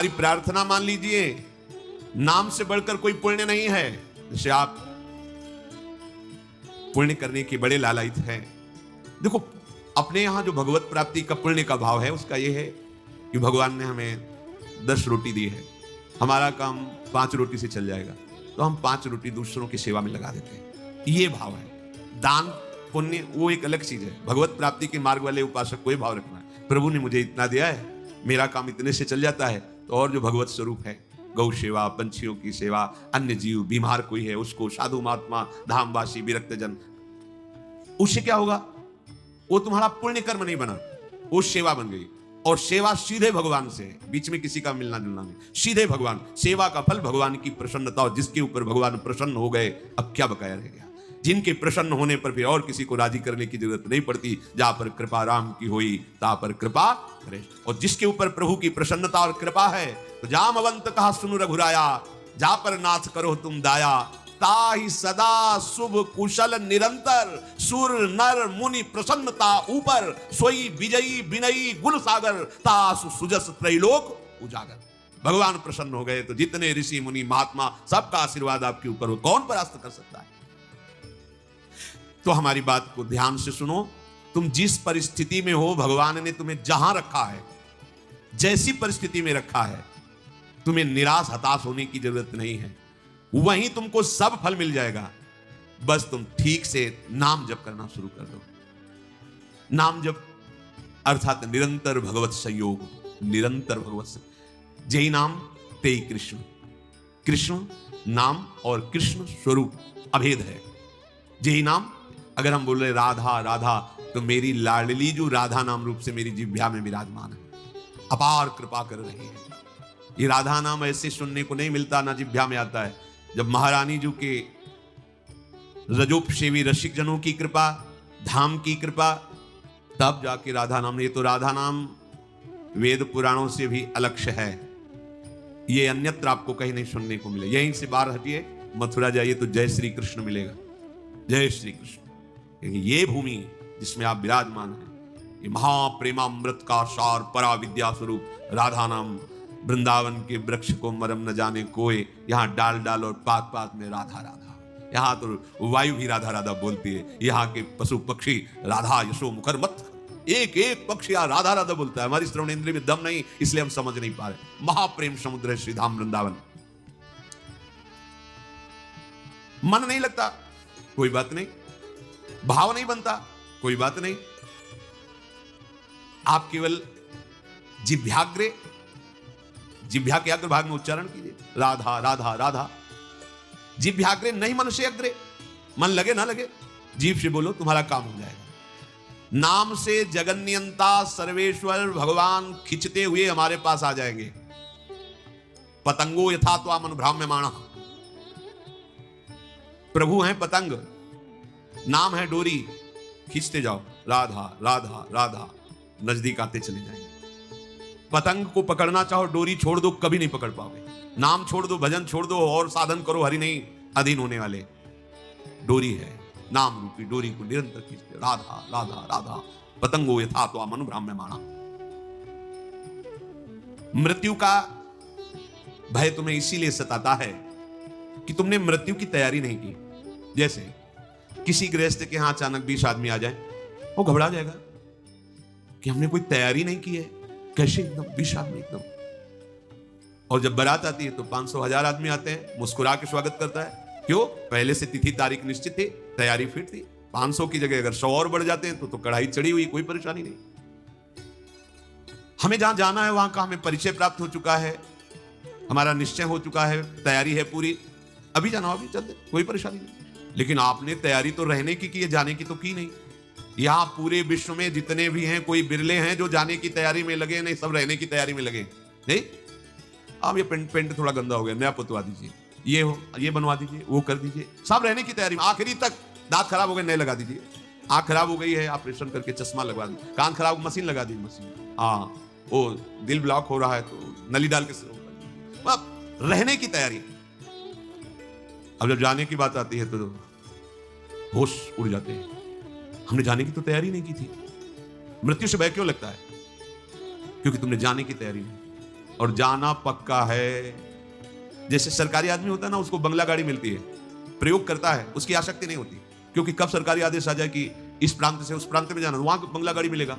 हमारी प्रार्थना मान लीजिए, नाम से बढ़कर कोई पुण्य नहीं है। जैसे आप पुण्य करने के बड़े लालायित हैं। देखो, अपने यहां जो भगवत प्राप्ति का पुण्य का भाव है, उसका यह है कि भगवान ने हमें 10 रोटी दी है, हमारा काम 5 रोटी से चल जाएगा, तो हम 5 रोटी दूसरों की सेवा में लगा देते हैं। ये भाव है। दान पुण्य वो एक अलग चीज है। भगवत प्राप्ति के मार्ग वाले उपासक को ये भाव रखना है, प्रभु ने मुझे इतना दिया है, मेरा काम इतने से चल जाता है। तो और जो भगवत स्वरूप है, गौ सेवा, पंछियों की सेवा, अन्य जीव, बीमार कोई है उसको, साधु महात्मा, धामवासी, विरक्त जन, उससे क्या होगा? वो तुम्हारा पुण्य कर्म नहीं बना, वो सेवा बन गई। और सेवा सीधे भगवान से है, बीच में किसी का मिलना जुलना नहीं, सीधे भगवान। सेवा का फल भगवान की प्रसन्नता, और जिसके ऊपर भगवान प्रसन्न हो गए, अब क्या बकाया रह गया? जिनके प्रसन्न होने पर फिर और किसी को राजी करने की जरूरत नहीं पड़ती। जहां पर कृपा राम की हुई, तहां पर कृपा करे। और जिसके ऊपर प्रभु की प्रसन्नता और कृपा है, तो जामवंत कहा सुनु रघुराया, जा पर नाथ करो तुम दाया, ताहि सदा शुभ कुशल निरंतर, सुर नर मुनि प्रसन्नता ऊपर, सोई विजयी विनयी गुण सागर, तासु सुजस त्रैलोक उजागर। भगवान प्रसन्न हो गए तो जितने ऋषि मुनि महात्मा, सबका आशीर्वाद आपके ऊपर हो, कौन परास्त कर सकता है? तो हमारी बात को ध्यान से सुनो। तुम जिस परिस्थिति में हो, भगवान ने तुम्हें जहां रखा है, जैसी परिस्थिति में रखा है, तुम्हें निराश हताश होने की जरूरत नहीं है। वहीं तुमको सब फल मिल जाएगा। बस तुम ठीक से नाम जप करना शुरू कर दो। नाम जप अर्थात निरंतर भगवत संयोग, निरंतर भगवत संयोग। जय नाम ते कृष्ण। कृष्ण नाम और कृष्ण स्वरूप अभेद है। जय नाम, अगर हम बोल रहे राधा राधा, तो मेरी लाडली जो राधा नाम रूप से मेरी जिह्वा में विराजमान है, अपार कृपा कर रही है। ये राधा नाम ऐसे सुनने को नहीं मिलता, ना जिह्वा में आता है। जब महारानी जी के रजोपसेवी रसिक जनों की कृपा, धाम की कृपा, तब जाके राधा नाम। ये तो राधा नाम वेद पुराणों से भी अलग है। ये अन्यत्र आपको कहीं नहीं सुनने को मिले। यहीं से बाहर हटिए, मथुरा जाइए तो जय श्री कृष्ण मिलेगा, जय श्री कृष्ण। ये भूमि जिसमें आप विराजमान हैं, ये महाप्रेमामृत का सार, परा विद्या स्वरूप राधा नाम। वृंदावन के वृक्ष को मरम न जाने कोई, यहाँ डाल डाल और पात पात में राधा राधा। यहाँ तो वायु भी राधा राधा बोलती है, यहाँ के पशु पक्षी राधा यशो मुखर मत, एक एक पक्षी यहाँ राधा राधा बोलता है। हमारी श्रवण इंद्रिय में दम नहीं, इसलिए हम समझ नहीं पा रहे। महाप्रेम समुद्र है श्री धाम वृंदावन। मन नहीं लगता, कोई बात नहीं। भाव नहीं बनता, कोई बात नहीं। आप केवल जिह्वाग्रे, जिह्वा के अग्र भाग में उच्चारण कीजिए, राधा राधा राधा। जिह्वाग्रे नहीं, मन से अग्रे। मन लगे ना लगे, जीभ से बोलो, तुम्हारा काम हो जाएगा। नाम से जगन्यंता सर्वेश्वर भगवान खिंचते हुए हमारे पास आ जाएंगे। पतंगो यथा त्वामनु भ्राम्यमाणः। प्रभु हैं पतंग, नाम है डोरी, खींचते जाओ, राधा राधा राधा, नजदीक आते चले जाएंगे। पतंग को पकड़ना चाहो, डोरी छोड़ दो, कभी नहीं पकड़ पाओगे। नाम छोड़ दो, भजन छोड़ दो, और साधन करो, हरि नहीं अधीन होने वाले। डोरी है, नाम रूपी डोरी को निरंतर खींचते, राधा राधा राधा। पतंगो यथा त्वामनु भ्राम्यमाणः। मृत्यु का भय तुम्हें इसीलिए सताता है कि तुमने मृत्यु की तैयारी नहीं की। जैसे किसी गृहस्थ के यहां अचानक 20 आदमी आ जाए, वो घबरा जाएगा कि हमने कोई तैयारी नहीं की है, कैसे एकदम 20 आदमी एकदम। और जब बारात आती है तो 500-1000 आदमी आते हैं, मुस्कुरा के स्वागत करता है। क्यों? पहले से तिथि तारीख निश्चित थी, तैयारी फिट थी। 500 की जगह अगर 100 और बढ़ जाते हैं तो कढ़ाई चढ़ी हुई, कोई परेशानी नहीं। हमें जहां जाना है वहां का हमें परिचय प्राप्त हो चुका है, हमारा निश्चय हो चुका है, तैयारी है पूरी, अभी जाना अभी चलते, कोई परेशानी नहीं। लेकिन आपने तैयारी तो रहने की है, जाने की तो की नहीं। यहां पूरे विश्व में जितने भी हैं, कोई बिरले हैं जो जाने की तैयारी में लगे, नहीं सब रहने की तैयारी में लगे। नहीं, अब ये पेंट थोड़ा गंदा हो गया, नया पुतवा दीजिए, ये बनवा दीजिए, वो कर दीजिए, सब रहने की तैयारी में। आखिरी तक दांत खराब हो गए, नए लगा दीजिए। आंख खराब हो गई है, ऑपरेशन करके चश्मा लगवा दीजिए। कान खराब, मशीन लगा दीजिए, मशीन। हाँ, वो दिल ब्लॉक हो रहा है तो नली डाल के रहने की तैयारी। अब जब जाने की बात आती है तो होश उड़ जाते हैं। हमने जाने की तो तैयारी नहीं की थी। मृत्यु से भय क्यों लगता है? क्योंकि तुमने जाने की तैयारी नहीं। और जाना पक्का है। जैसे सरकारी आदमी होता है ना, उसको बंगला गाड़ी मिलती है, प्रयोग करता है, उसकी आसक्ति नहीं होती, क्योंकि कब सरकारी आदेश आ जाए कि इस प्रांत से उस प्रांत में जाना, वहां बंगला गाड़ी मिलेगा।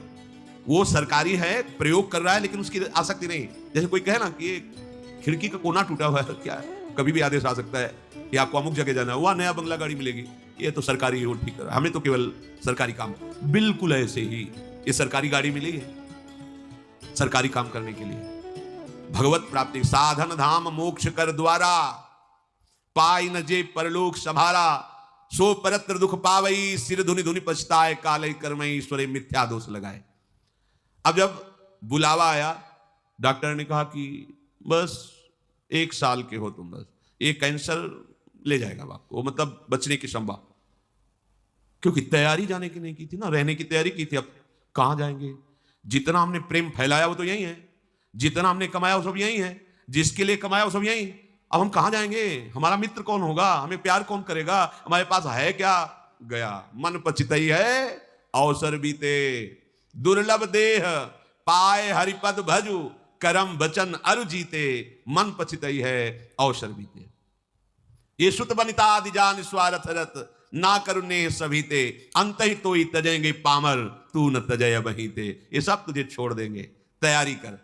वो सरकारी है, प्रयोग कर रहा है, लेकिन उसकी आसक्ति नहीं। जैसे कोई कहे ना कि ये खिड़की का कोना टूटा हुआ है, क्या है, कभी भी आदेश आ सकता है कि आपको अमुक जगह जाना है, वहां नया बंगला गाड़ी मिलेगी, ये तो सरकारी वो ठीक कर रहा है, हमें तो केवल सरकारी काम। बिल्कुल ऐसे ही ये सरकारी गाड़ी मिली है सरकारी काम करने के लिए। भगवत प्राप्ति साधन धाम मोक्ष कर द्वारा, पाई न जे परलोक संभारा, सो परत्र दुख पावई, सिर धुनि धुनि पछताए, काले कर्मई ईश्वरे मिथ्या दोष लगाए। अब जब बुलावा आया, डॉक्टर ने कहा कि बस 1 साल के हो तुम, बस ये कैंसर ले जाएगा आपको, मतलब बचने की संभव, क्योंकि तैयारी जाने की नहीं की थी ना, रहने की तैयारी की थी। अब कहां जाएंगे? जितना हमने प्रेम फैलाया वो तो यही है, जितना हमने कमाया वो सब यही है, जिसके लिए कमाया वो सब यही। अब हम कहां जाएंगे? हमारा मित्र कौन होगा? हमें प्यार कौन करेगा? हमारे पास है क्या? गया। मन पछितई है अवसर बीते, दुर्लभ देह पाए हरिपद भजु, करम बचन अरु जीते, मन पछितई है अवसर बीते। ये सुत बनिता आदि जान स्वार्थ रत, ना करुणे सभीते, अंत ही तो ही तजेंगे पामर, तू न तजय बहीते। ये सब तुझे छोड़ देंगे, तैयारी कर।